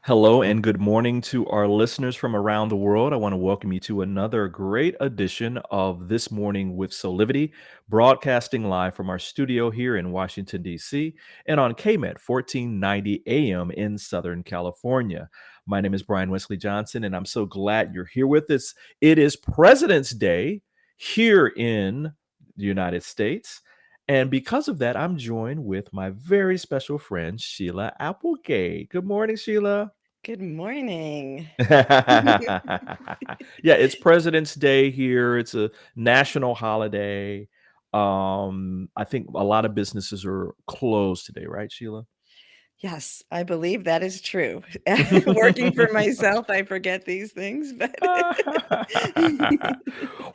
Hello and good morning to our listeners from around the world. I want to welcome you to another great edition of This Morning with Soulivity, broadcasting live from our studio here in Washington, D.C., and on KMET 1490 AM in Southern California. My name is Brian Wesley Johnson, and I'm so glad you're here with us. It is President's Day here in the United States. And because of that, I'm joined with my very special friend, Sheila Applegate. Good morning, Sheila. Good morning. Yeah, it's President's Day here. It's a national holiday. I think a lot of businesses are closed today, right, Sheila? Yes, I believe that is true. Working for myself, I forget these things, but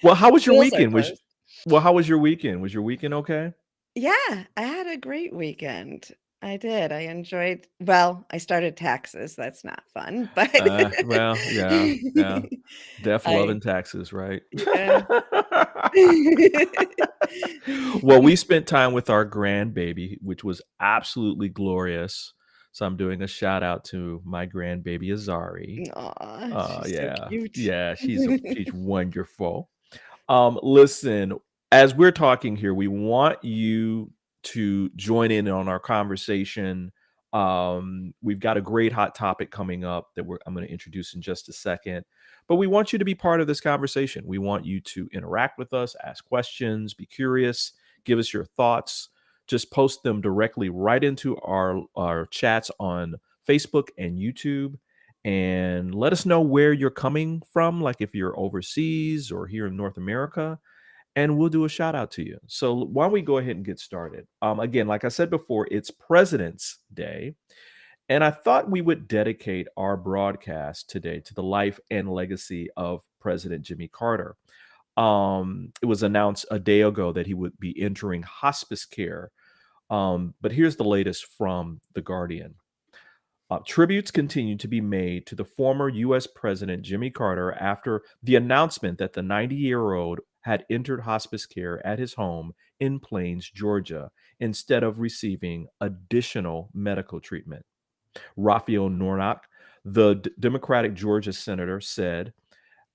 Well, how was your schools are weekend? closed. How was your weekend? Was your weekend okay? Yeah, I had a great weekend. I did. I enjoyed I started taxes. That's not fun, but Yeah. Death, love, I and taxes, right? yeah. Well, we spent time with our grandbaby, which was absolutely glorious. So I'm doing a shout out to my grandbaby Azari. Aw, she's so Yeah, cute. yeah, she's wonderful. Listen, as we're talking here, we want you to join in on our conversation. We've got a great hot topic coming up that I'm going to introduce in just a second. But we want you to be part of this conversation. We want you to interact with us, ask questions, be curious, give us your thoughts. Just post them directly right into our chats on Facebook and YouTube and let us know where you're coming from, like if you're overseas or here in North America, and we'll do a shout out to you. So why don't we go ahead and get started? Again, like I said before, it's President's Day, and I thought we would dedicate our broadcast today to the life and legacy of President Jimmy Carter. It was announced a day ago that he would be entering hospice care. But here's the latest from The Guardian. Tributes continue to be made to the former U.S. President Jimmy Carter after the announcement that the 90-year-old had entered hospice care at his home in Plains, Georgia, instead of receiving additional medical treatment. Raphael Nornock, the Democratic Georgia senator, said,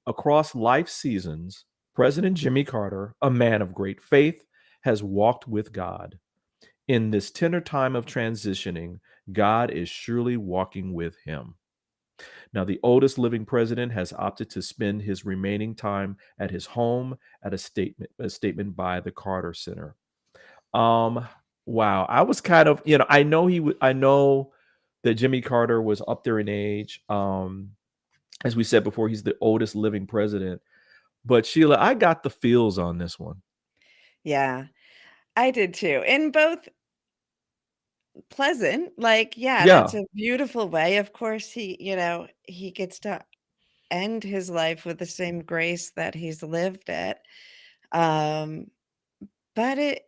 across life seasons, President Jimmy Carter, a man of great faith, has walked with God. In this tender time of transitioning, God is surely walking with him. Now, the oldest living president has opted to spend his remaining time at his home at a statement by the Carter Center. Um, wow. I was kind of, I know that Jimmy Carter was up there in age. As we said before, he's the oldest living president. But Sheila, I got the feels on this one. Yeah, I did too. In both pleasant, like, yeah, that's Yeah, a beautiful way. Of course, he gets to end his life with the same grace that he's lived it. Um, but it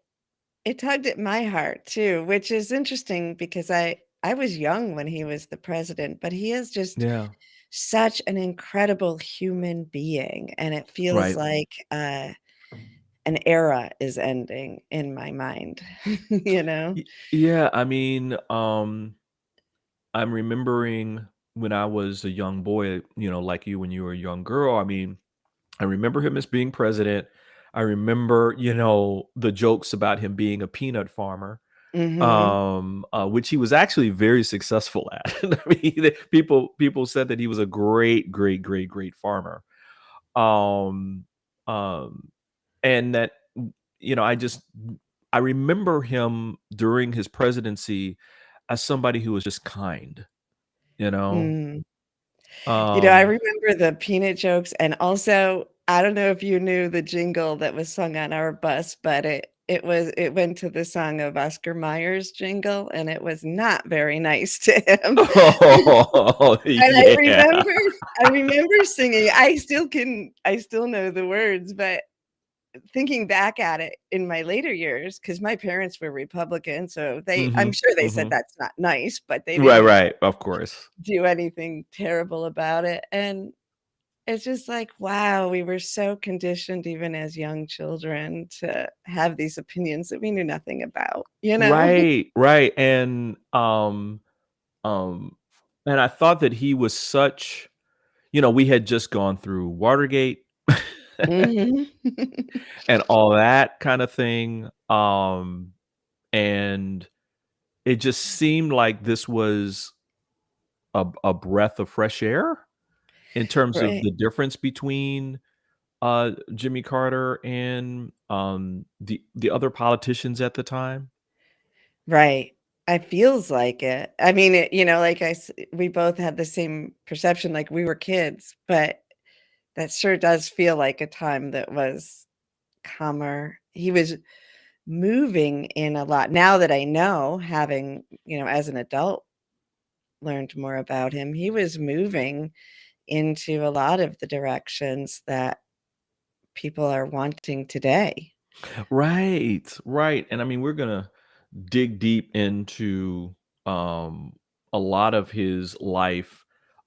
tugged at my heart too, which is interesting because I was young when he was the president, but he is just yeah, such an incredible human being, and it feels right. like an era is ending in my mind, you know? Yeah, I mean, I'm remembering when I was a young boy, like you when you were a young girl. I mean, I remember him as being president. I remember, the jokes about him being a peanut farmer, Mhm. which he was actually very successful at. I mean, people said that he was a great, great, great, great farmer. Um, um, and that I remember him during his presidency as somebody who was just kind, you know. Mm. I Um, remember the peanut jokes, and also, I don't know if you knew the jingle that was sung on our bus, but it went to the song of Oscar Mayer's jingle, and it was not very nice to him. oh And yeah, I remember singing. I still know the words, but thinking back at it in my later years, because my parents were Republican, so I'm hmm sure they said hmm that's not nice, but they right, didn't right, of course. do anything terrible about it, and it's just like, wow, we were so conditioned even as young children to have these opinions that we knew nothing about, you know? Right, right, and um And I thought that he was such, we had just gone through Watergate Mhm. and all that kind of thing. And it just seemed like this was a breath of fresh air in terms of Right, the difference between Jimmy Carter and the other politicians at the time. right. It feels like it. I mean, like we both had the same perception, like we were kids, but that sure does feel like a time that was calmer. He was moving in a lot. Now that I know, having, as an adult learned more about him, he was moving into a lot of the directions that people are wanting today. Right, right. And I mean, we're gonna dig deep into um, a lot of his life,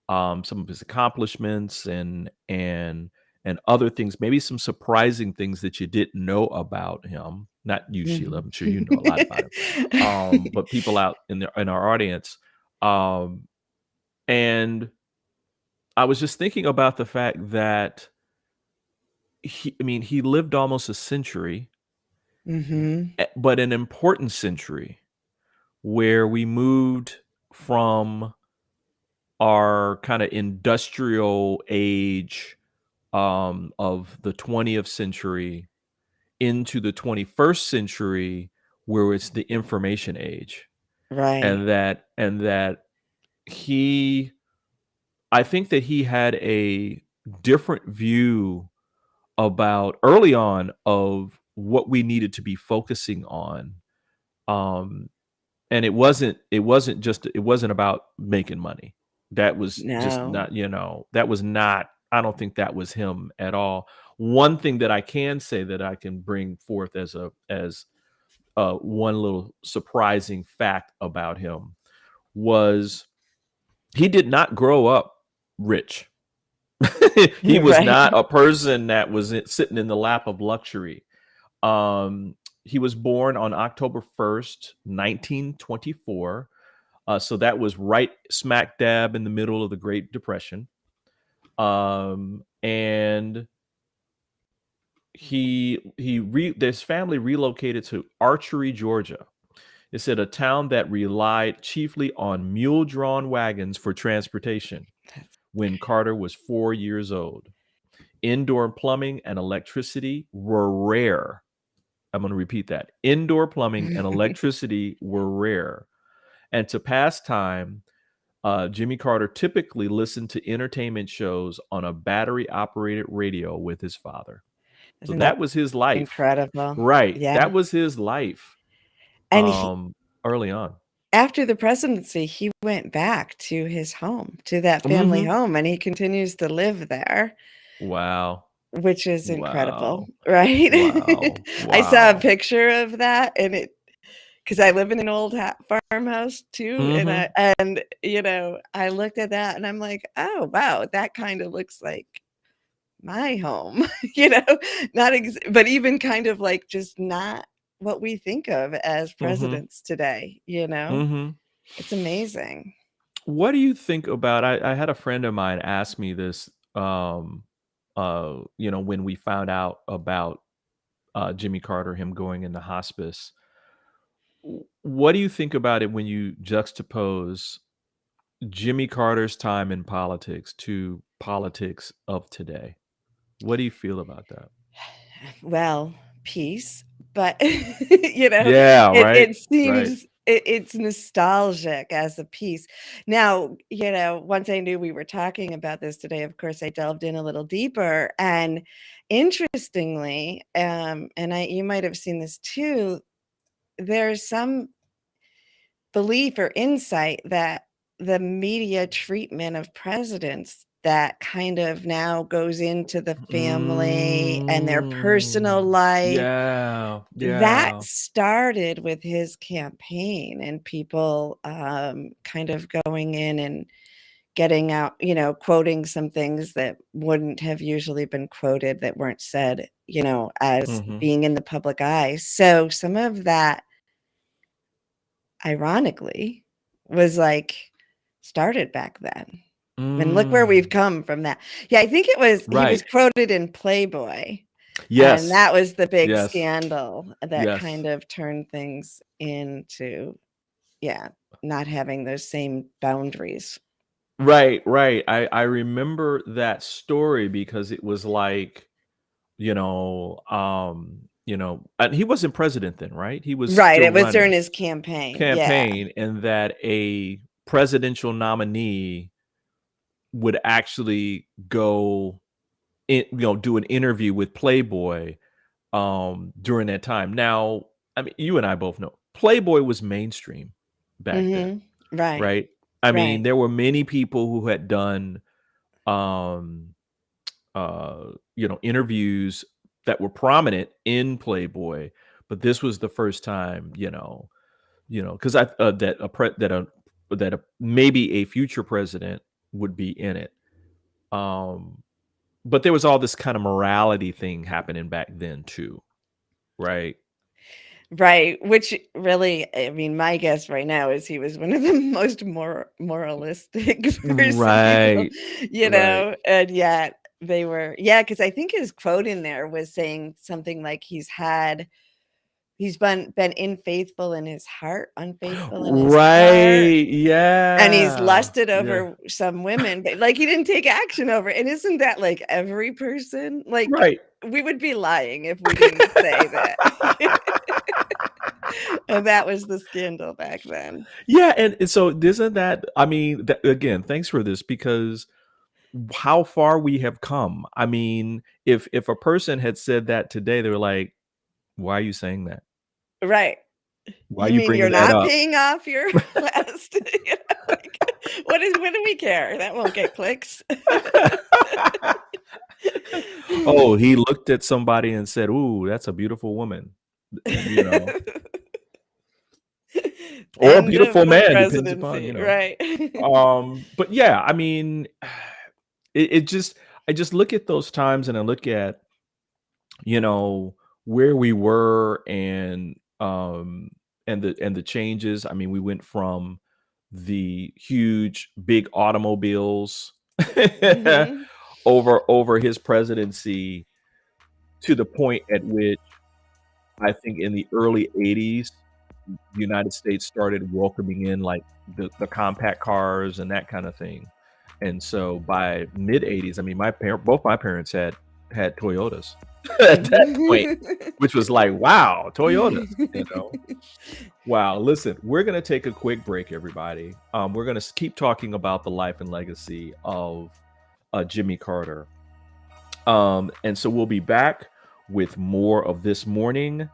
some of his accomplishments, and other things. Maybe some surprising things that you didn't know about him. Not you, Sheila. Mhm. I'm sure you know a lot about him. But people out in our audience. Um, and I was just thinking about the fact that he lived almost a century, Mhm. but an important century where we moved from our kind of industrial age of the 20th century into the 21st century where it's the information age. Right. And that he I think that he had a different view about early on of what we needed to be focusing on. um and it wasn't about making money. That was just No. not, that was not, I don't think that was him at all. One thing that I can say that I can bring forth as one little surprising fact about him was he did not grow up rich. He was Right. not a person that was sitting in the lap of luxury. He was born on October 1st, 1924. So that was right smack dab in the middle of the Great Depression. And his family relocated to Archery, Georgia. It said a town that relied chiefly on mule-drawn wagons for transportation when Carter was 4 years old. Indoor plumbing and electricity were rare. I'm going to repeat that. Indoor plumbing and electricity were rare. And to pass time, Jimmy Carter typically listened to entertainment shows on a battery operated radio with his father. So Isn't that that was his life. incredible? Right. Yeah. That was his life And early on. after the presidency, he went back to his home, to that family Hmm. home, and he continues to live there, Wow. which is incredible, Wow. right? Wow. I saw a Wow. picture of that, and because I live in an old farmhouse too, and Hmm. I looked at that and I'm like, oh wow, that kind of looks like my home, you know, not but even kind of like just not what we think of as Hmm. presidents today. Hmm. It's amazing. What do you think about? I had a friend of mine ask me this, when we found out about Jimmy Carter, him going into hospice. What do you think about it when you juxtapose Jimmy Carter's time in politics to politics of today? What do you feel about that? Well, peace, but it Yeah, right, it right. seems it's nostalgic as a piece. Now, once I knew we were talking about this today, of course, I delved in a little deeper, and interestingly, and you might have seen this too, there's some belief or insight that the media treatment of presidents that kind of now goes into the family and their personal life, Yeah, that yeah. started with his campaign and people kind of going in and getting out, quoting some things that wouldn't have usually been quoted, that weren't said, as Mhm. being in the public eye. So some of that, ironically, was like started back then. And look where we've come from that. Yeah, I think he was Right. quoted in Playboy. And Yes. that was the big Yes. scandal that Yes. kind of turned things into, not having those same boundaries. Right. I remember that story because it was like, and he wasn't president then, right? He was Right. still It was during running his campaign. Yeah. and that a presidential nominee would actually go do an interview with Playboy during that time. Now, I mean, you and I both know Playboy was mainstream back then, Right. right? I mean, Right. there were many people who had done interviews that were prominent in Playboy, but this was the first time, because that maybe a future president would be in it. But there was all this kind of morality thing happening back then too, right? Right. Which really, I mean, my guess right now is he was one of the most moralistic person, Right. and yet they were, because I think his quote in there was saying something like he's been unfaithful in his heart, unfaithful in his heart. Right. Yeah. And he's lusted over some women, but like he didn't take action over it. And isn't that like every person? Like, right. We would be lying if we didn't say that. And that was the scandal back then. Yeah. And so isn't that, I mean, again, thanks for this, because how far we have come. I mean, if a person had said that today, they were like, why are you saying that? Right. Why you you mean bringing you're that not up? paying off your last? What do we care? That won't get clicks. Oh, he looked at somebody and said, "Ooh, that's a beautiful woman," or a beautiful man, depends upon, right? But yeah, I mean, I just look at those times and I look at, where we were and the changes. I mean, we went from the huge big automobiles over his presidency to the point at which I think in the early 80s, the United States started welcoming in like the compact cars and that kind of thing. And so by mid 80s, I mean, both my parents had Toyotas at that point, which was like, wow, Toyotas, Wow. Listen, we're going to take a quick break, everybody. We're going to keep talking about the life and legacy of Jimmy Carter. And so we'll be back with more of This Morning,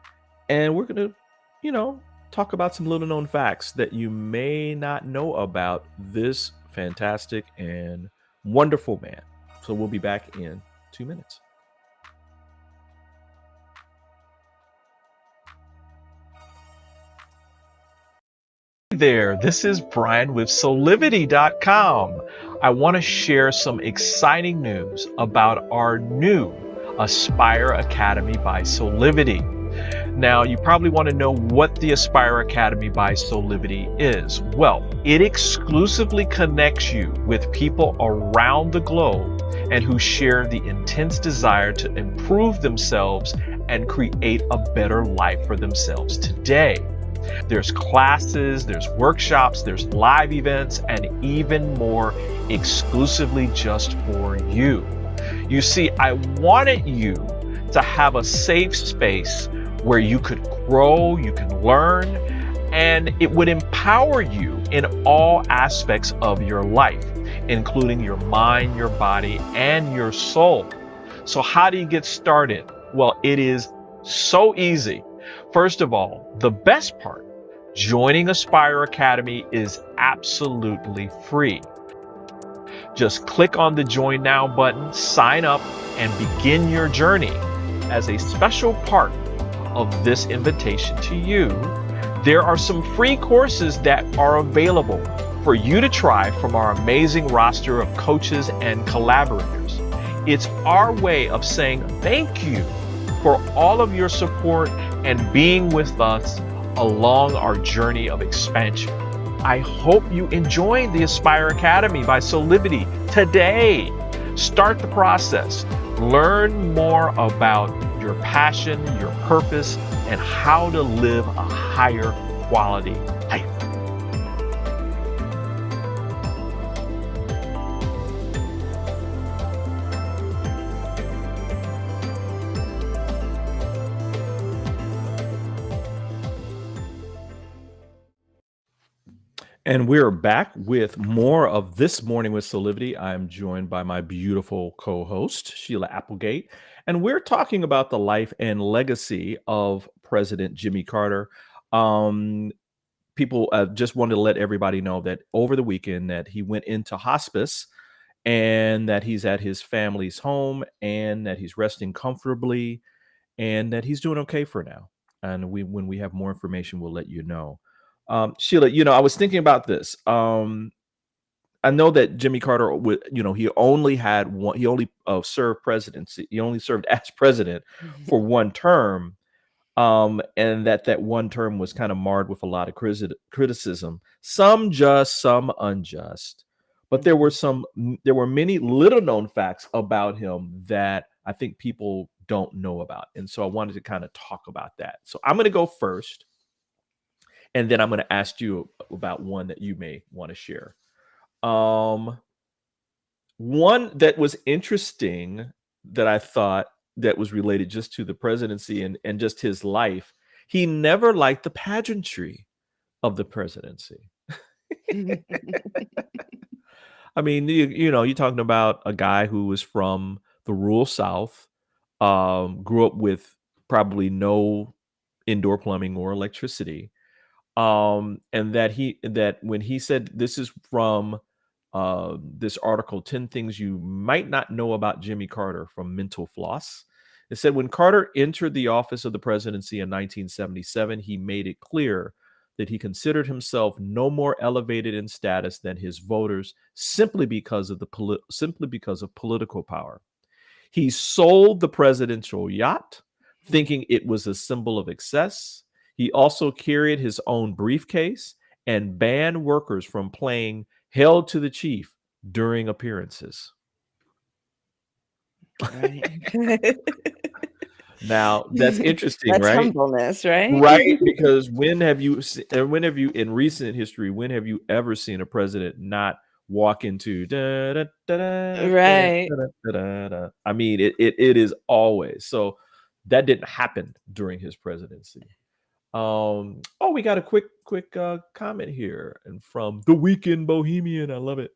and we're going to, talk about some little known facts that you may not know about this fantastic and wonderful man. So we'll be back in 2 minutes. Hey there, this is Brian with Soulivity.com. I want to share some exciting news about our new Aspire Academy by Soulivity. Now, you probably want to know what the Aspire Academy by Soulivity is. Well, it exclusively connects you with people around the globe and who share the intense desire to improve themselves and create a better life for themselves today. There's classes, there's workshops, there's live events, and even more exclusively just for you. You see, I wanted you to have a safe space where you could grow, you can learn, and it would empower you in all aspects of your life, including your mind, your body, and your soul. So how do you get started? Well, it is so easy. First of all, the best part, joining Aspire Academy is absolutely free. Just click on the Join Now button, sign up, and begin your journey. As a special part of this invitation to you, there are some free courses that are available for you to try from our amazing roster of coaches and collaborators. It's our way of saying thank you for all of your support and being with us along our journey of expansion. I hope you enjoyed the Aspire Academy by Soulivity today. Start the process. Learn more about your passion, your purpose, and how to live a higher quality life. And we're back with more of This Morning with Soulivity. I'm joined by my beautiful co-host, Sheila Applegate, and we're talking about the life and legacy of President Jimmy Carter. People just wanted to let everybody know that over the weekend that he went into hospice and that he's at his family's home and that he's resting comfortably and that he's doing okay for now. And when we have more information, we'll let you know. Sheila, I was thinking about this. I know that Jimmy Carter would, he only had one, he only served presidency. He only served as president for one term. And that one term was kind of marred with a lot of criticism, some just, some unjust. But there were many little known facts about him that I think people don't know about. And so I wanted to kind of talk about that. So I'm going to go first. And then I'm going to ask you about one that you may want to share. One that was interesting that I thought that was related just to the presidency and just his life. He never liked the pageantry of the presidency. I mean, you're talking about a guy who was from the rural South, grew up with probably no indoor plumbing or electricity. And that when he said, this is from this article, 10 Things You Might Not Know About Jimmy Carter from Mental Floss. It said, when Carter entered the office of the presidency in 1977, he made it clear that he considered himself no more elevated in status than his voters simply because of political power. He sold the presidential yacht, thinking it was a symbol of excess. He also carried his own briefcase and banned workers from playing Hail to the Chief during appearances. Right. Now, that's interesting, That's right? humbleness, right? Right, because when have you in recent history, when have you ever seen a president not walk into Right. I mean, it is always. So that didn't happen during his presidency. We got a quick comment here, and from the Weekend Bohemian. I love it.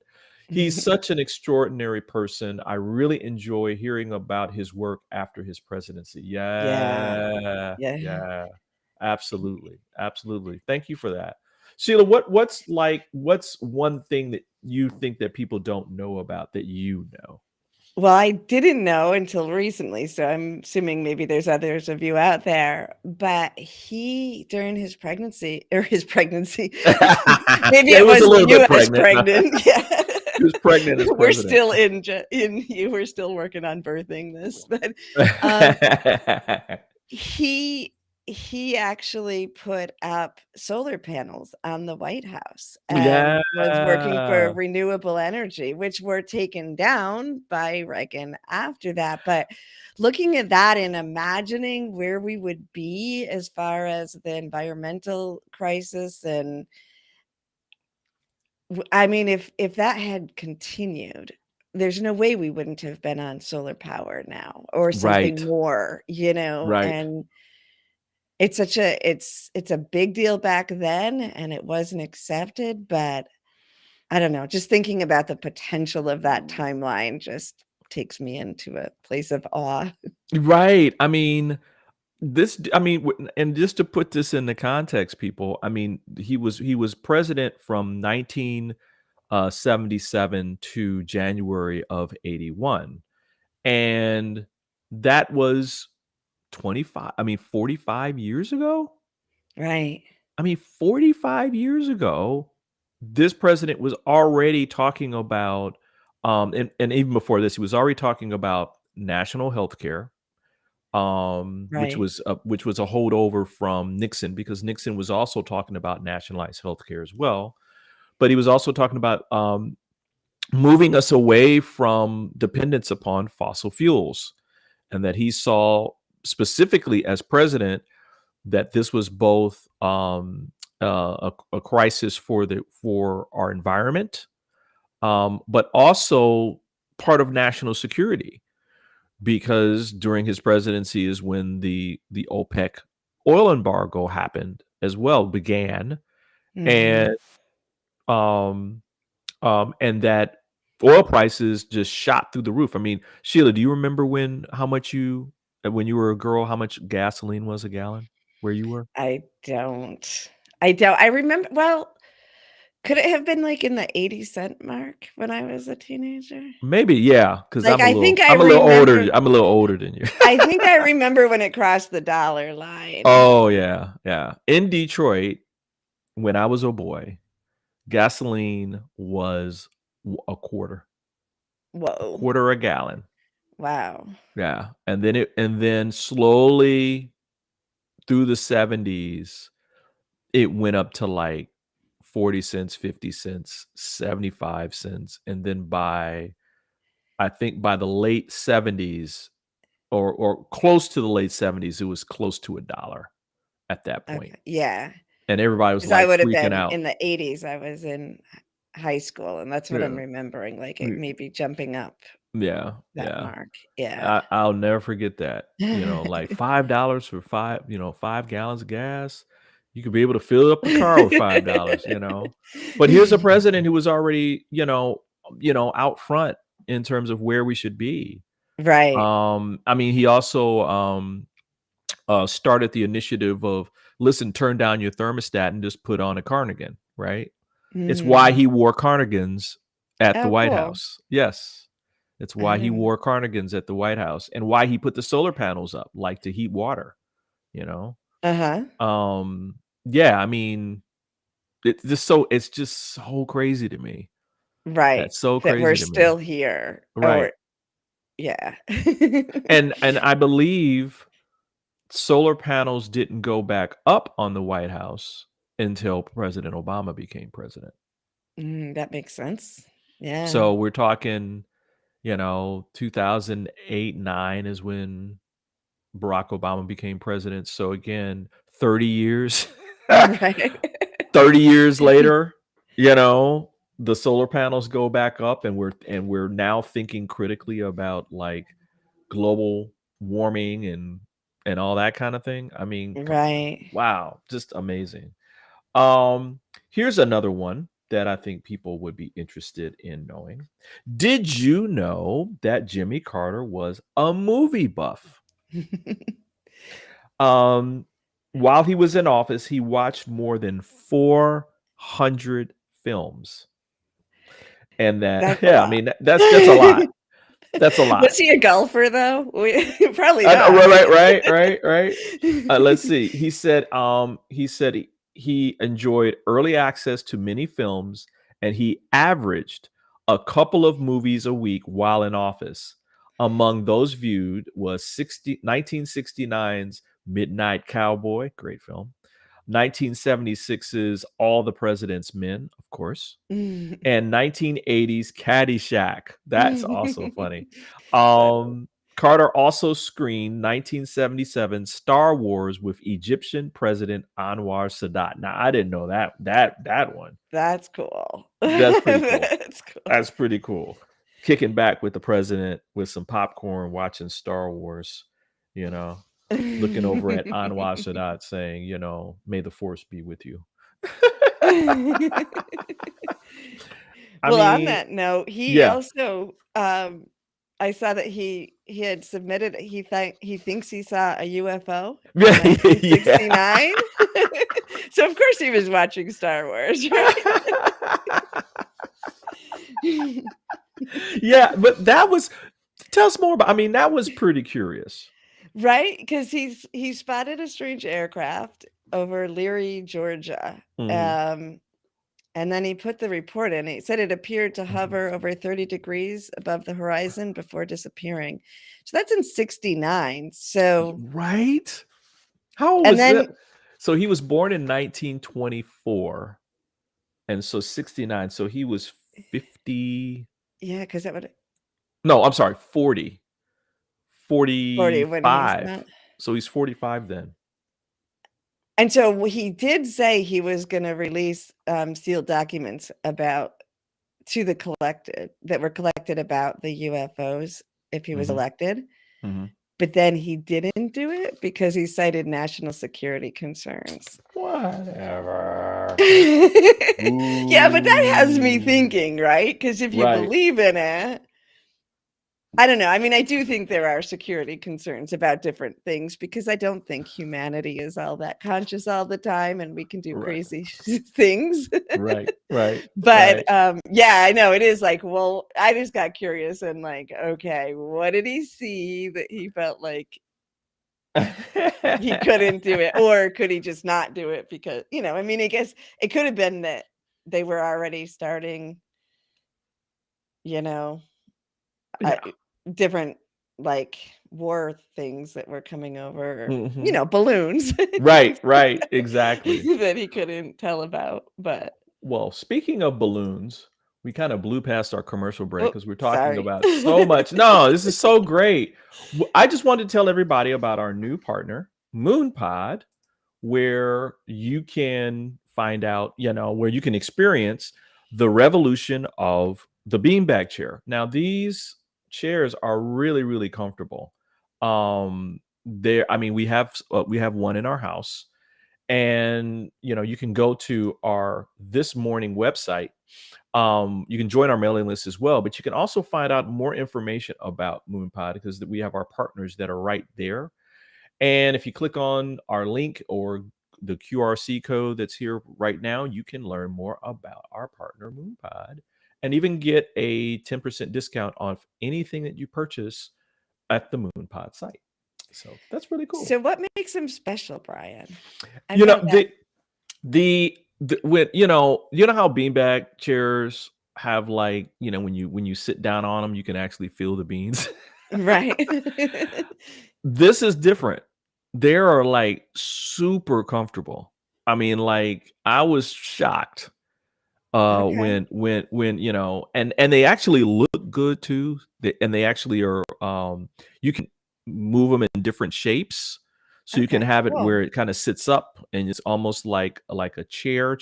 He's such an extraordinary person. I really enjoy hearing about his work after his presidency. Yeah. Yeah, absolutely. Thank you for that. Sheila, what's one thing that you think that people don't know about that you know? Well, I didn't know until recently, so I'm assuming maybe there's others of you out there, but he, during his pregnancy, maybe Yeah, it he was a was little bit you as pregnant. pregnant. Yeah. He was pregnant as We're president. still we're still working on birthing this, but he actually put up solar panels on the White House and was working for Yeah. renewable energy, which were taken down by Reagan after that. But looking at that and imagining where we would be as far as the environmental crisis, and I mean, if that had continued, there's no way we wouldn't have been on solar power now or something Right. more, Right. and it's a big deal back then, and it wasn't accepted, but I don't know, just thinking about the potential of that timeline just takes me into a place of awe. Right. I mean, and just to put this into context, people, I mean, he was president from 1977 to January of 81. And that was 45 years ago. Right. I mean, 45 years ago, this president was already talking about, and even before this, he was already talking about national health care, which Right. was a holdover from Nixon, because Nixon was also talking about nationalized health care as well. but he was also talking about moving us away from dependence upon fossil fuels, and that he saw specifically as president that this was both a crisis for our environment, but also part of national security, because during his presidency is when the OPEC oil embargo happened as well, began, Mhm. and um, and that oil prices just shot through the roof. I mean, Sheila, do you remember when you were a girl, how much gasoline was a gallon where you were? I don't. I don't. I remember, well, could it have been, like, in the 80-cent mark when I was a teenager? Maybe, yeah, because Like, I think I I'm a little older. remember I'm a little older than you. I think I remember when it crossed the dollar line. Oh yeah, yeah. In Detroit, when I was a boy, gasoline was a Whoa. quarter a gallon. Wow. Yeah, and then slowly through the 70s, it went up to like 40 cents, 50 cents, 75 cents, and then I think by the late 70s, or close to the late 70s, it was close to $1 at that point. Okay, yeah. And everybody was 'Cause I like would have freaking been out. in the 80s, I was in high school, and that's what I'm Yeah. remembering, like, it Mm, maybe jumping up yeah, that yeah. mark. Yeah. I'll never forget that. Like $5 for 5 gallons of gas. You could be able to fill up a car with $5. But here's a president who was already, out front in terms of where we should be. Right. I mean, he also started the initiative of, listen, turn down your thermostat and just put on a cardigan, right? It's why Mhm. he wore cardigans at the Oh, White cool. House. Yes. It's I why he didn't wore cardigans at the White House, and why he put the solar panels up, like to heat water, you know? Uh-huh. Um, yeah, I mean, it's just so crazy to me. Right. That's so That we're crazy to me. still here, Right. or yeah. And I believe solar panels didn't go back up on the White House until President Obama became president. That makes sense. Yeah. So we're talking, 2008, 9 is when Barack Obama became president. So again, 30 years, Right. 30 years later, the solar panels go back up, and we're now thinking critically about like global warming and all that kind of thing. I mean, come on. Right. Wow, just amazing. Um, Here's another one that I think people would be interested in knowing. Did you know that Jimmy Carter was a movie buff? Um, while he was in office, he watched more than 400 films. And that, That's a yeah, I lot. mean, that's a lot. That's a lot. Was he a golfer, though? Probably I know, not. right. Let's see. He said he enjoyed early access to many films, and he averaged a couple of movies a week while in office. Among those viewed was 1969's Midnight Cowboy, great film. 1976's All the President's Men, of course, and 1980's Caddyshack. That's also funny. Funny. Carter also screened 1977 Star Wars with Egyptian President Anwar Sadat. Now, I didn't know that one. That's cool. That's pretty cool. That's cool. That's pretty cool. Kicking back with the president with some popcorn, watching Star Wars, you know, looking over at Anwar Sadat saying, may the force be with you. I Well, on mean, that note, he yeah. also, I saw that he had submitted he thinks he saw a UFO in Yeah, yeah. 1969. So, of course, he was watching Star Wars, right? Yeah, but tell us more about, I mean, that was pretty curious. Right? Because he spotted a strange aircraft over Leary, Georgia, Mhm, and then he put the report in. He said it appeared to mhm. hover over 30 degrees above the horizon before disappearing. So that's in 69. So Right? How old and was that? then So he was born in 1924. And so 69. So he was 50. Yeah, because that would No, I'm sorry, 40. 40 when he's 45. not. So he's 45 then. And so he did say he was going to release sealed documents about to the collected that were collected about the UFOs if he was Mhm. elected. Mhm. But then he didn't do it because he cited national security concerns. Whatever. Yeah, but that has me Ooh. thinking, right? Because if you Right. believe in it, I don't know. I mean, I do think there are security concerns about different things because I don't think humanity is all that conscious all the time and we can do Right. crazy things. Right. Right. But Right. yeah, I know it is like, well, I just got curious and like, okay, what did he see that he felt like he couldn't do it? Or could he just not do it because, I mean, I guess it could have been that they were already starting, you know, Yeah. different like war things that were coming over, Mhm. balloons Right. Right. Exactly. that he couldn't tell about. But Well, speaking of balloons, we kind of blew past our commercial break oh, because we're talking sorry. about so much. No, this is so great. I just wanted to tell everybody about our new partner, MoonPod, where you can find out, where you can experience the revolution of the beanbag chair. Now, these chairs are really, really comfortable. I mean, we have one in our house, and you can go to our This Morning website. You can join our mailing list as well, but you can also find out more information about MoonPod because we have our partners that are right there. And if you click on our link or the QRC code that's here right now, you can learn more about our partner MoonPod and even get a 10% discount off anything that you purchase at the MoonPod site. So that's really cool. So what makes him special, Brian? I've You know, got that. the when you know how beanbag chairs have, like, when you sit down on them, you can actually feel the beans. Right. This is different. They are, like, super comfortable. I mean, like, I was shocked, Okay. when they actually look good too. And they actually are, you can move them in different shapes. So you can Okay. have it Cool. where it kinda sits up and it's almost like a chair,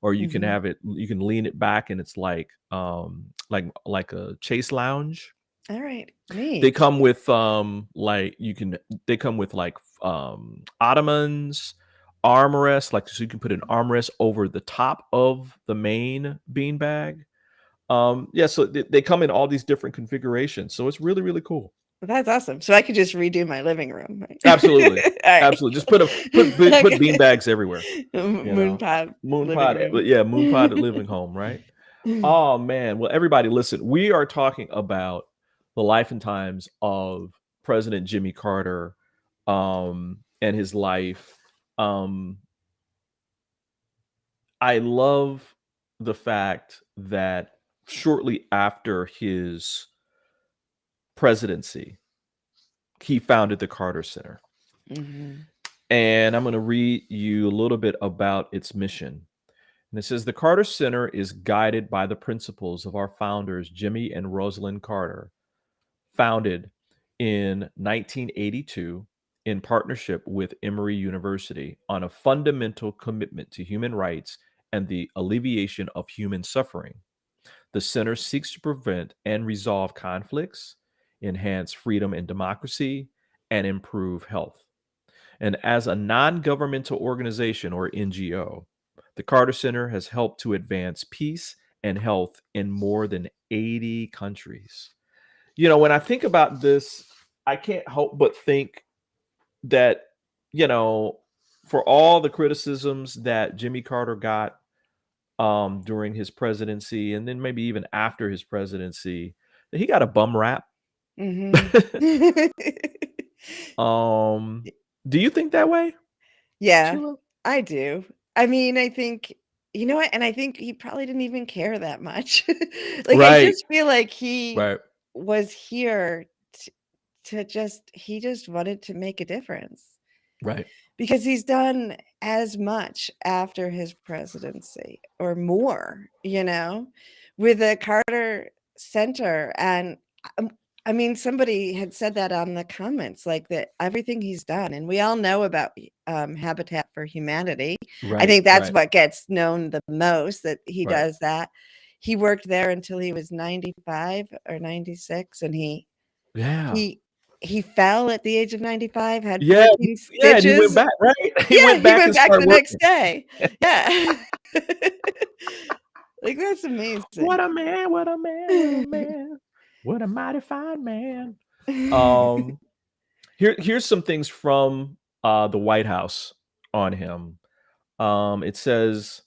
or Hmm. you can lean it back and it's like a chase lounge. All right. They Neat. come with, they come with, like, ottomans, armrests, like, so you can put an armrest over the top of the main beanbag. Yeah, so they come in all these different configurations, so it's really, really cool. That's awesome. So I could just redo my living room, right? Absolutely. All right. Absolutely. Just put Okay. beanbags everywhere, you Moon know? pie living Moonpod, room. yeah, Moonpod living home, right? Oh, man. Well, everybody, listen, we are talking about the life and times of President Jimmy Carter, and his life. Um, I love the fact that shortly after his presidency, he founded the Carter Center. Hmm. And I'm going to read you a little bit about its mission. And it says the Carter Center is guided by the principles of our founders, Jimmy and Rosalind Carter, founded in 1982 in partnership with Emory University on a fundamental commitment to human rights and the alleviation of human suffering. The center seeks to prevent and resolve conflicts, enhance freedom and democracy, and improve health. And as a non governmental organization, or NGO, the Carter Center has helped to advance peace and health in more than 80 countries. When I think about this, I can't help but think that, you know, for all the criticisms that Jimmy Carter got, during his presidency, and then maybe even after his presidency, that he got a bum rap. Hmm. um, do you think that way, Yeah, Sheila? I do. I mean, I think, you know what? And I think he probably didn't even care that much. Like, I Right, just feel like he right, was here he just wanted to make a difference. right. because he's done as much after his presidency or more, with the Carter Center. And I mean, somebody had said that on the comments, like that everything he's done, and we all know about Habitat for Humanity. I think that's what gets known the most, that he does that. He worked there until he was 95 or 96, and he fell at the age of 95, had 14 and he went stitches. back, right? He went back and the started next working. day. Yeah. Like, that's amazing. What a man, what a man, what a man. What a mighty fine man. Here's some things from the White House on him. It says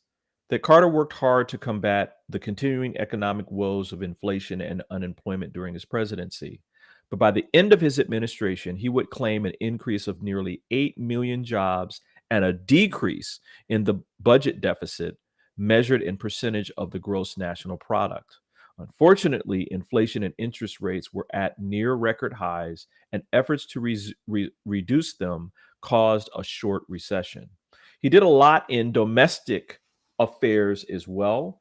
that Carter worked hard to combat the continuing economic woes of inflation and unemployment during his presidency. But by the end of his administration, he would claim an increase of nearly 8 million jobs and a decrease in the budget deficit measured in percentage of the gross national product. Unfortunately, inflation and interest rates were at near record highs, and efforts to reduce them caused a short recession. He did a lot in domestic affairs as well.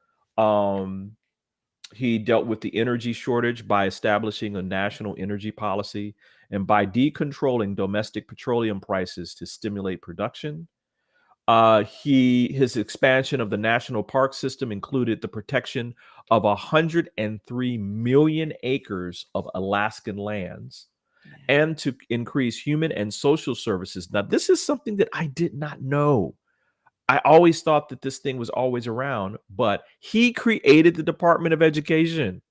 He dealt with the energy shortage by establishing a national energy policy and by decontrolling domestic petroleum prices to stimulate production. His expansion of the national park system included the protection of 103 million acres of Alaskan lands and to increase human and social services. Now, this is something that I did not know. I always thought that this thing was always around, but he created the Department of Education.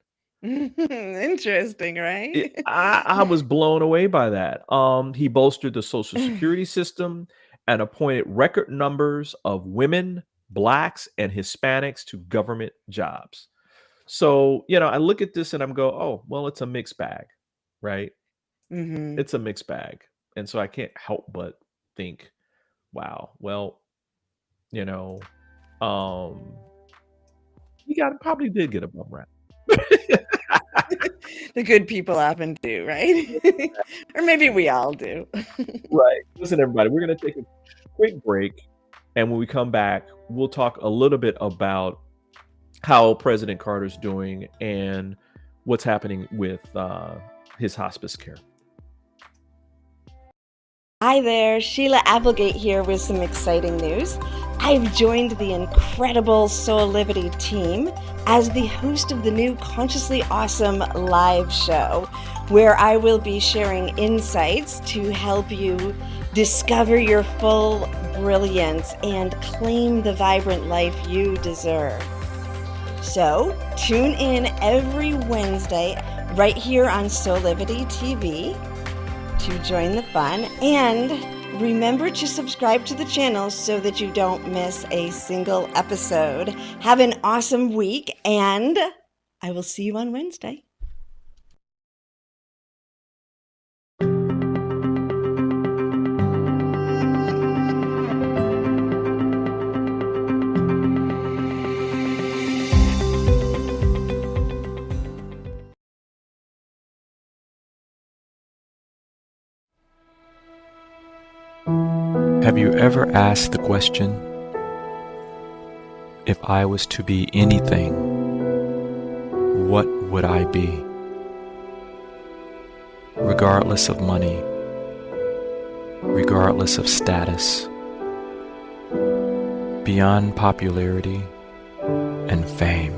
Interesting, right? I was blown away by that. He bolstered the Social Security system and appointed record numbers of women, Blacks, and Hispanics to government jobs. So, I look at this and I'm go, oh, well, it's a mixed bag, right? It's a mixed bag. And so I can't help but think, wow, well, he probably did get a bum rap. The good people often do, right? Or maybe we all do. Right. Listen, everybody, we're going to take a quick break. And when we come back, we'll talk a little bit about how President Carter's doing and what's happening with his hospice care. Hi there, Sheila Applegate here with some exciting news. I've joined the incredible Soulivity team as the host of the new Consciously Awesome live show, where I will be sharing insights to help you discover your full brilliance and claim the vibrant life you deserve. So tune in every Wednesday right here on Soulivity TV to join the fun, and remember to subscribe to the channel so that you don't miss a single episode. Have an awesome week, and I will see you on Wednesday. Have you ever asked the question, if I was to be anything, what would I be? Regardless of money, regardless of status, beyond popularity and fame,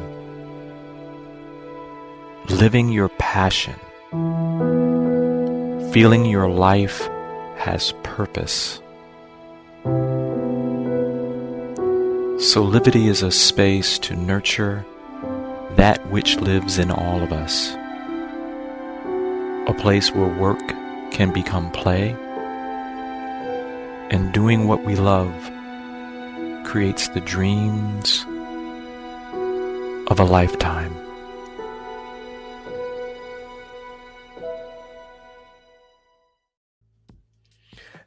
living your passion, feeling your life has purpose. Soulivity is a space to nurture that which lives in all of us. A place where work can become play, and doing what we love creates the dreams of a lifetime.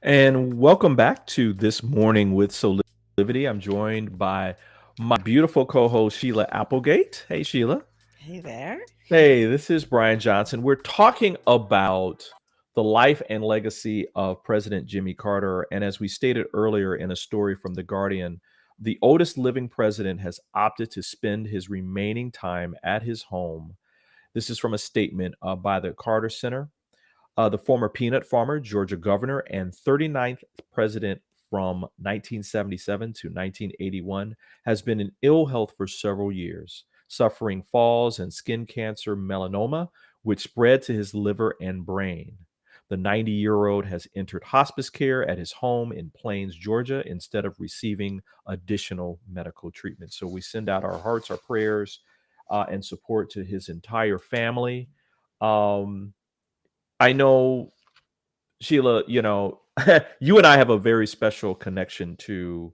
And welcome back to This Morning with Soulivity. I'm joined by my beautiful co-host, Sheila Applegate. Hey, Sheila. Hey there. Hey, this is Brian Johnson. We're talking about the life and legacy of President Jimmy Carter. And as we stated earlier in a story from The Guardian, the oldest living president has opted to spend his remaining time at his home. This is from a statement by the Carter Center. The former peanut farmer, Georgia governor, and 39th president from 1977 to 1981 has been in ill health for several years, suffering falls and skin cancer melanoma, which spread to his liver and brain. The 90-year-old has entered hospice care at his home in Plains, Georgia, instead of receiving additional medical treatment. So we send out our hearts, our prayers, and support to his entire family. I know, Sheila, you and I have a very special connection to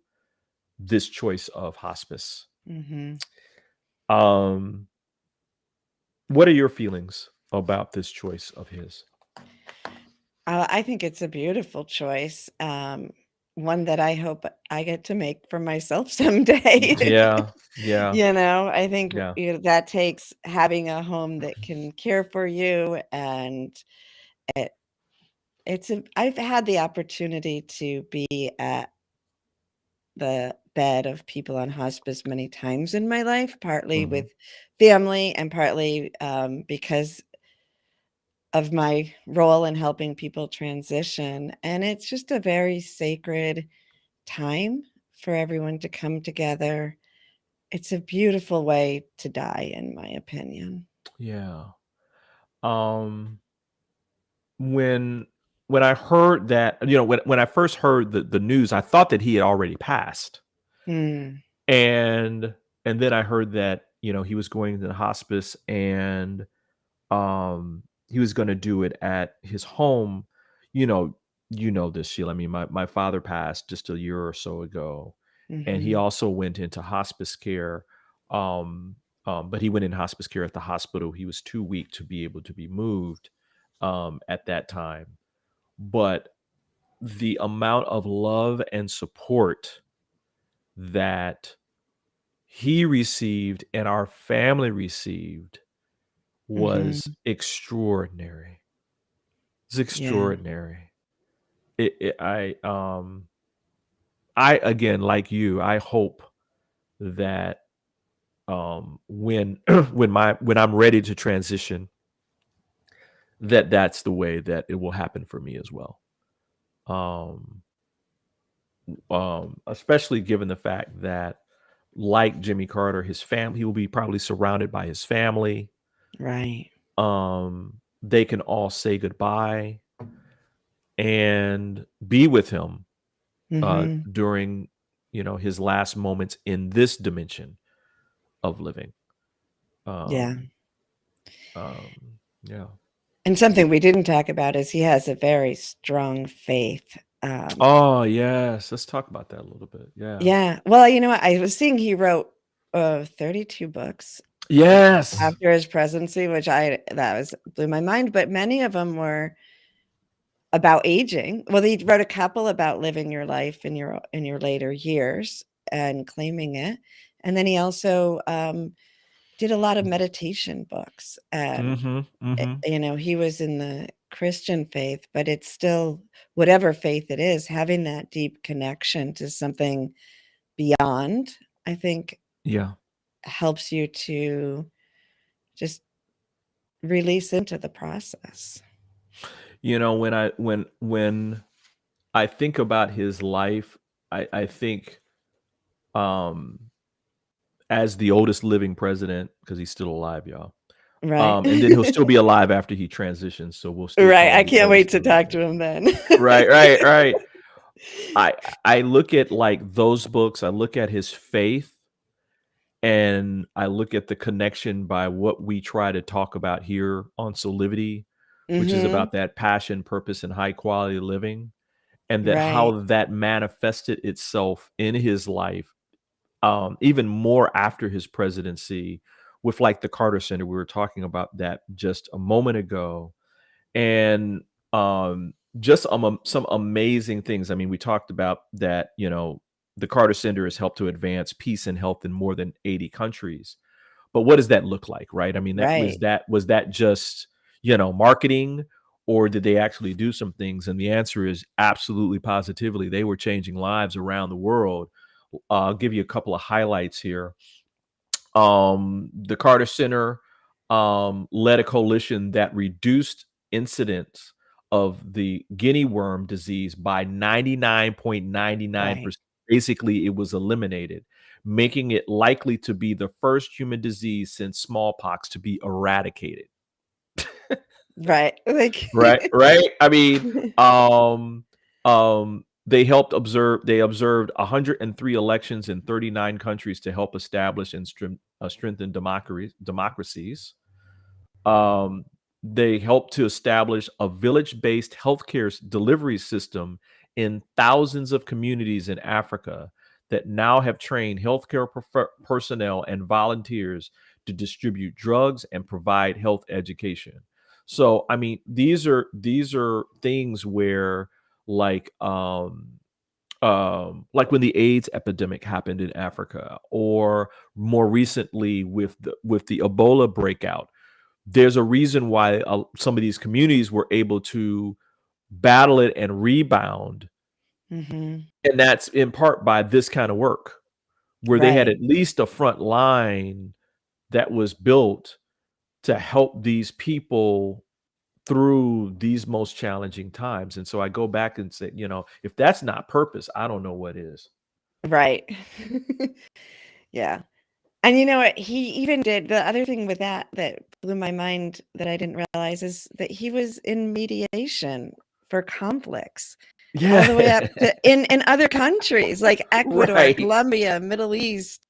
this choice of hospice. Hmm. What are your feelings about this choice of his? I think it's a beautiful choice. One that I hope I get to make for myself someday. Yeah. I think Yeah. that takes having a home that can care for you, and I've had the opportunity to be at the bed of people on hospice many times in my life, partly Mhm. with family and partly because of my role in helping people transition. And it's just a very sacred time for everyone to come together. It's a beautiful way to die, in my opinion. Yeah. Um, when I heard that, when I first heard the news, I thought that he had already passed. Mm, And then I heard that, he was going to the hospice, and he was going to do it at his home. You know this, Sheila. I mean, my father passed just a year or so ago, and he mhm, also went into hospice care. But he went in hospice care at the hospital. He was too weak to be able to be moved at that time. But the amount of love and support that he received and our family received mhm. was extraordinary. It's Yeah, extraordinary. I again, like you, I hope that when when I'm ready to transition, that's the way that it will happen for me as well. Um, Especially given the fact that, like Jimmy Carter, his family, he will be probably surrounded by his family. right. They can all say goodbye and be with him Mhm. during his last moments in this dimension of living. Yeah. Um, yeah. And something we didn't talk about is he has a very strong faith. Oh yes, let's talk about that a little bit. Yeah. Yeah. Well, you know what? I was seeing he wrote 32 books Yes. after his presidency, which blew my mind. But many of them were about aging. Well, he wrote a couple about living your life in your later years and claiming it. And then he also did a lot of meditation books. And Mm-hmm. Mm-hmm. he was in the Christian faith, but it's still whatever faith it is, having that deep connection to something beyond, I think, Yeah. helps you to just release into the process. When I think about his life, I think um as the oldest living president, because he's still alive, y'all. Right. And then he'll still be alive after he transitions, so we'll still Right. call I him the can't wait oldest to living talk president. to him then. Right. I look at like those books, I look at his faith, and I look at the connection by what we try to talk about here on Soulivity, which is Mhm. about that passion, purpose, and high quality living, and that Right. how that manifested itself in his life, even more after his presidency, with like the Carter Center. We were talking about that just a moment ago, and just some amazing things. I mean, we talked about that. The Carter Center has helped to advance peace and health in more than 80 countries. But what does that look like, right? I mean, Right. was that just marketing, or did they actually do some things? And the answer is absolutely positively. They were changing lives around the world. I'll give you a couple of highlights here. The Carter Center led a coalition that reduced incidence of the guinea worm disease by 99.99%. Right. Basically, it was eliminated, making it likely to be the first human disease since smallpox to be eradicated. Right. Like Right. I mean, they observed 103 elections in 39 countries to help establish and strengthen democracies. They helped to establish a village-based healthcare delivery system in thousands of communities in Africa that now have trained healthcare personnel and volunteers to distribute drugs and provide health education. So, I mean, these are things where, like when the AIDS epidemic happened in Africa, or more recently with the Ebola breakout. There's a reason why some of these communities were able to battle it and rebound, Mhm. and that's in part by this kind of work, where they had Right. at least a front line that was built to help these people through these most challenging times. And so I go back and say, if that's not purpose, I don't know what is. Right. Yeah. And you know what? He even did the other thing with that blew my mind that I didn't realize is that he was in mediation for conflicts all the way Yeah. up to in other countries like Ecuador, Right. Colombia, Middle East,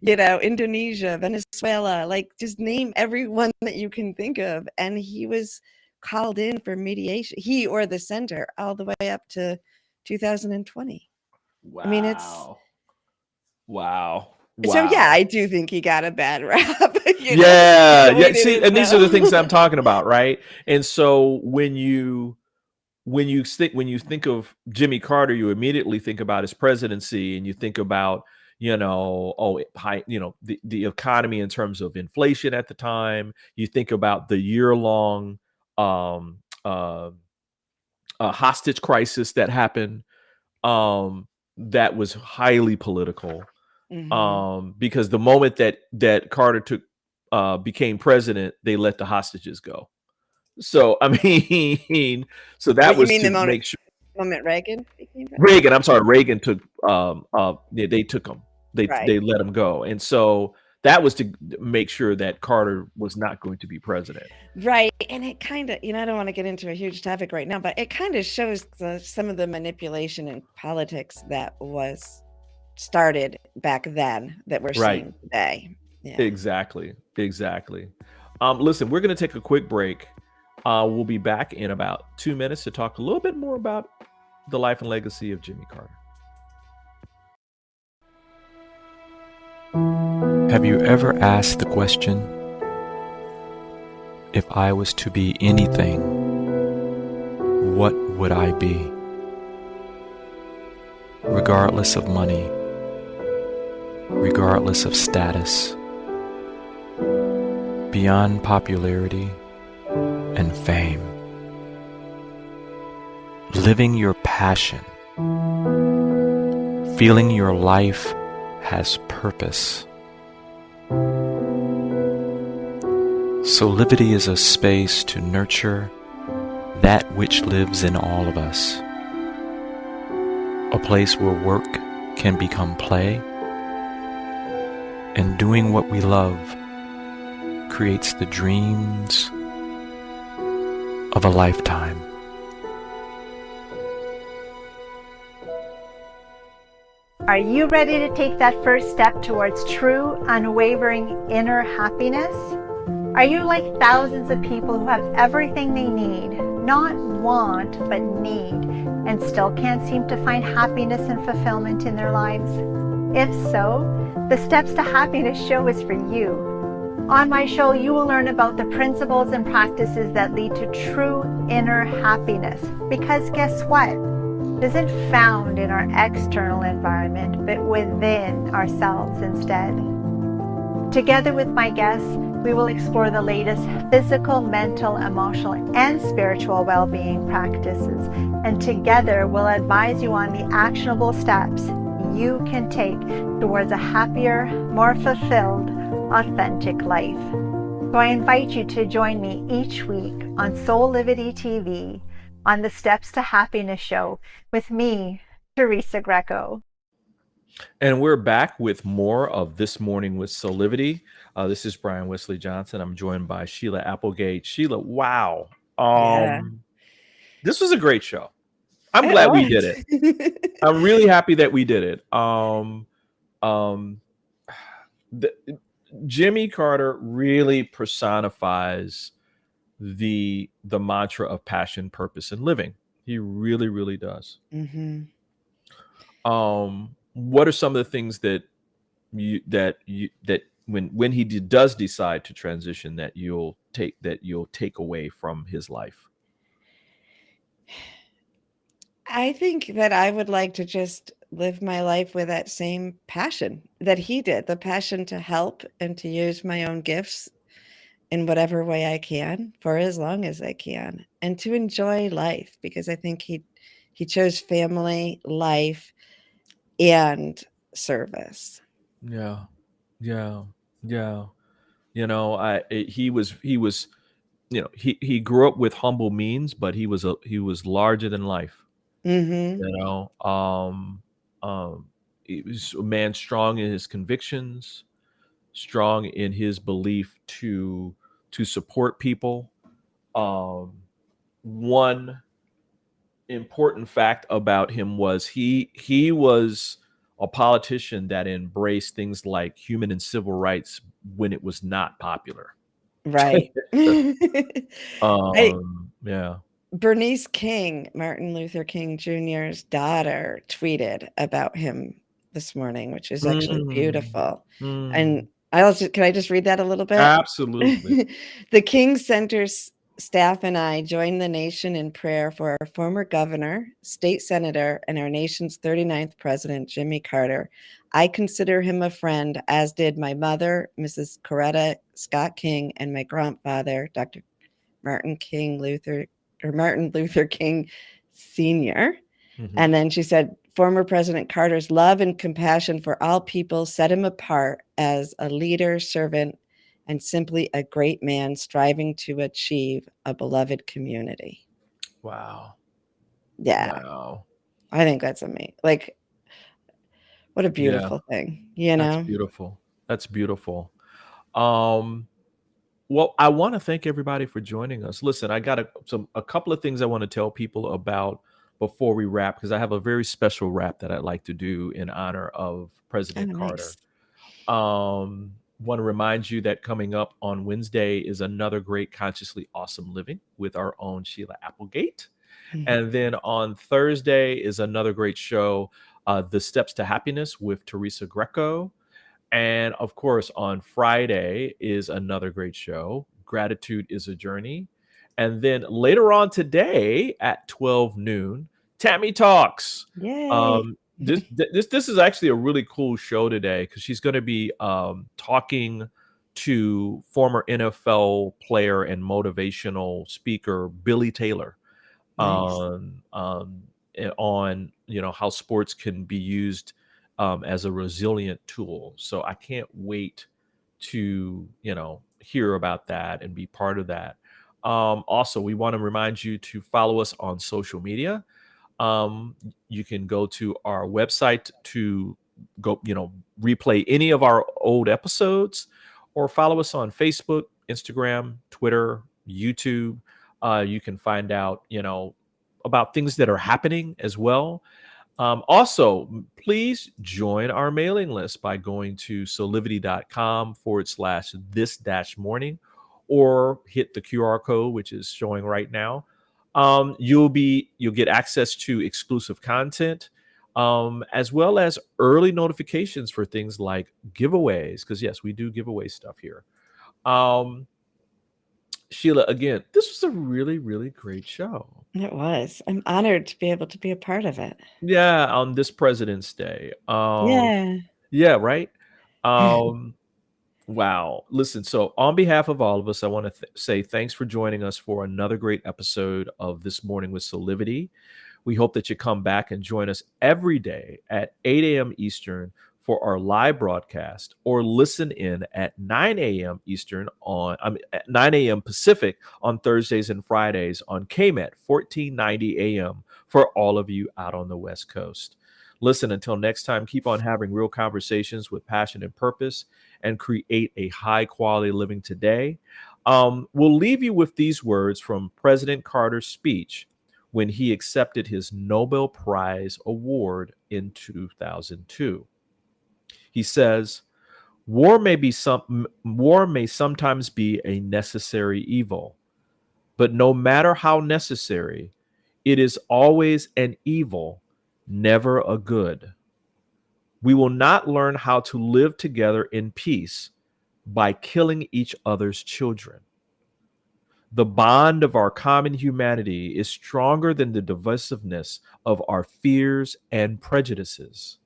Indonesia, Venezuela, like just name everyone that you can think of. And he was called in for mediation, he or the center, all the way up to 2020. Wow. I mean, it's wow. so yeah, I do think he got a bad rap. Yeah. We See, didn't and these are the things know. I'm talking about, right? And so when you think of Jimmy Carter, you immediately think about his presidency, and you think about the economy in terms of inflation at the time. You think about the year-long hostage crisis that happened, that was highly political. Mhm. Because the moment that Carter became president, they let the hostages go. So I mean, so that What you was mean the to make sure moment Reagan became Reagan. president? I'm sorry, Reagan took. They took him. They Right. let him go, and so that was to make sure that Carter was not going to be president. Right. And it kind of, I don't want to get into a huge topic right now, but it kind of shows some of the manipulation in politics that was started back then that we're Right. seeing today. Yeah. Exactly. Listen, we're going to take a quick break. We'll be back in about 2 minutes to talk a little bit more about the life and legacy of Jimmy Carter. Have you ever asked the question, if I was to be anything, what would I be? Regardless of money, regardless of status, beyond popularity and fame. Living your passion, feeling your life has purpose. Soulivity is a space to nurture that which lives in all of us. A place where work can become play, and doing what we love creates the dreams of a lifetime. Are you ready to take that first step towards true, unwavering inner happiness? Are you like thousands of people who have everything they need, not want, but need, and still can't seem to find happiness and fulfillment in their lives? If so, the Steps to Happiness show is for you. On my show, you will learn about the principles and practices that lead to true inner happiness. Because guess what? It isn't found in our external environment, but within ourselves instead. Together with my guests, We will explore the latest physical, mental, emotional, and spiritual well-being practices, and together we'll advise you on the actionable steps you can take towards a happier, more fulfilled, authentic life. So I invite you to join me each week on Soulivity TV on the Steps to Happiness show with me, Teresa Greco. And we're back with more of This Morning with Soulivity. This is Brian Wesley Johnson. I'm joined by Sheila Applegate. Sheila, wow. Yeah, This was a great show. I'm it glad we did it. was. I'm really happy that we did it. Jimmy Carter really personifies the mantra of passion, purpose, and living. He really, really does. hmm What are some of the things that when he does decide to transition that you'll take away from his life? I think that I would like to just live my life with that same passion that he did, the passion to help and to use my own gifts in whatever way I can for as long as I can, and to enjoy life, because I think he chose family, life, and service. Yeah, yeah, yeah. He was he grew up with humble means, but he was larger than life. hmm You know, he was a man strong in his convictions, strong in his belief to support people. One important fact about him was he was a politician that embraced things like human and civil rights when it was not popular. Right. I Yeah. Bernice King, Martin Luther King Jr.'s daughter, tweeted about him this morning, which is actually Mm, beautiful. mm, And can I just read that a little bit? absolutely. The King Center's staff and I join the nation in prayer for our former governor, state senator, and our nation's 39th president, Jimmy Carter. I consider him a friend, as did my mother, Mrs. Coretta Scott King, and my grandfather, Dr. Martin Luther King Sr. Mhm. And then she said, former President Carter's love and compassion for all people set him apart as a leader, servant, and simply a great man striving to achieve a beloved community. Wow. Yeah, Wow. I think that's amazing. Like, what a Yeah, beautiful thing, you that's know? beautiful. That's beautiful. Um, well, I want to thank everybody for joining us. Listen, I got a couple of things I want to tell people about before we wrap, because I have a very special wrap that I'd like to do in honor of Oh, President Carter. nice. Want to remind you that coming up on Wednesday is another great Consciously Awesome Living with our own Sheila Applegate. Mhm. And then on Thursday is another great show, The Steps to Happiness with Teresa Greco. And of course, on Friday is another great show, Gratitude is a Journey. And then later on today at 12 noon, Tammy Talks. Yay. This is actually a really cool show today, because she's going to be talking to former NFL player and motivational speaker Billy Taylor Nice. on how sports can be used as a resilient tool. So I can't wait to hear about that and be part of that. Also, we want to remind you to follow us on social media. You can go to our website to go replay any of our old episodes, or follow us on Facebook, Instagram, Twitter, YouTube. You can find out about things that are happening as well. Also, please join our mailing list by going to soulivity.com/this-morning, or hit the QR code, which is showing right now. You'll get access to exclusive content, as well as early notifications for things like giveaways, because yes, we do giveaway stuff here. Sheila, again, this was a really, really great show. It was. I'm honored to be able to be a part of it. Yeah, on this President's Day. Yeah. Yeah, right. Um, Wow. Listen, so on behalf of all of us, I want to say thanks for joining us for another great episode of This Morning with Soulivity. We hope that you come back and join us every day at 8 a.m. Eastern for our live broadcast, or listen in at 9 a.m. Eastern at 9 a.m. Pacific on Thursdays and Fridays on KMET 1490 a.m. for all of you out on the West Coast. Listen, until next time, keep on having real conversations with passion and purpose, and create a high quality living today. We'll leave you with these words from President Carter's speech when he accepted his Nobel Prize award in 2002. He says, war may sometimes be a necessary evil, but no matter how necessary, it is always an evil, never a good. We will not learn how to live together in peace by killing each other's children. The bond of our common humanity is stronger than the divisiveness of our fears and prejudices.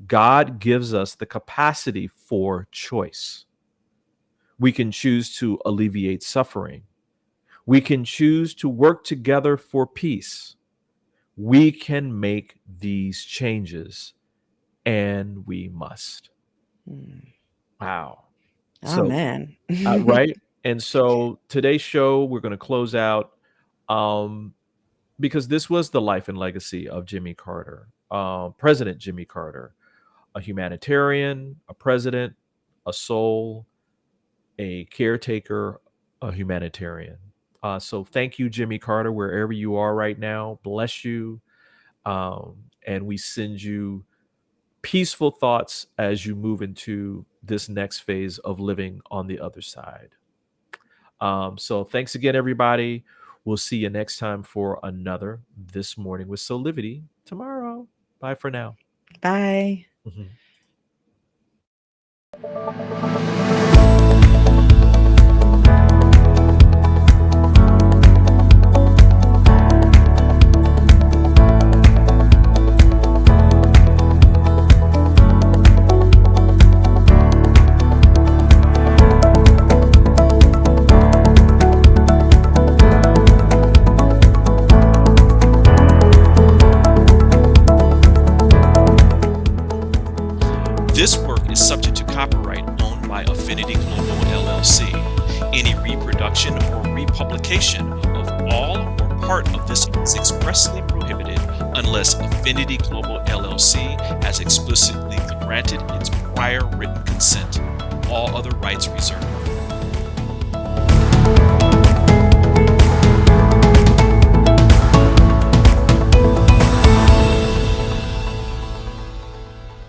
God gives us the capacity for choice. We can choose to alleviate suffering. We can choose to work together for peace. We can make these changes, and we must. Wow. Oh, man. Right. And so today's show, we're going to close out because this was the life and legacy of Jimmy Carter, President Jimmy Carter, a humanitarian, a president, a soul, a caretaker, a humanitarian. So thank you, Jimmy Carter, wherever you are right now. Bless you. And we send you peaceful thoughts as you move into this next phase of living on the other side. So thanks again, everybody. We'll see you next time for another This Morning with Soulivity tomorrow. Bye for now. Bye. This work is subject to copyright owned by Affinity Global LLC. Any reproduction or republication of all or part of this is expressly prohibited unless Affinity Global LLC has explicitly granted its prior written consent. All other rights reserved.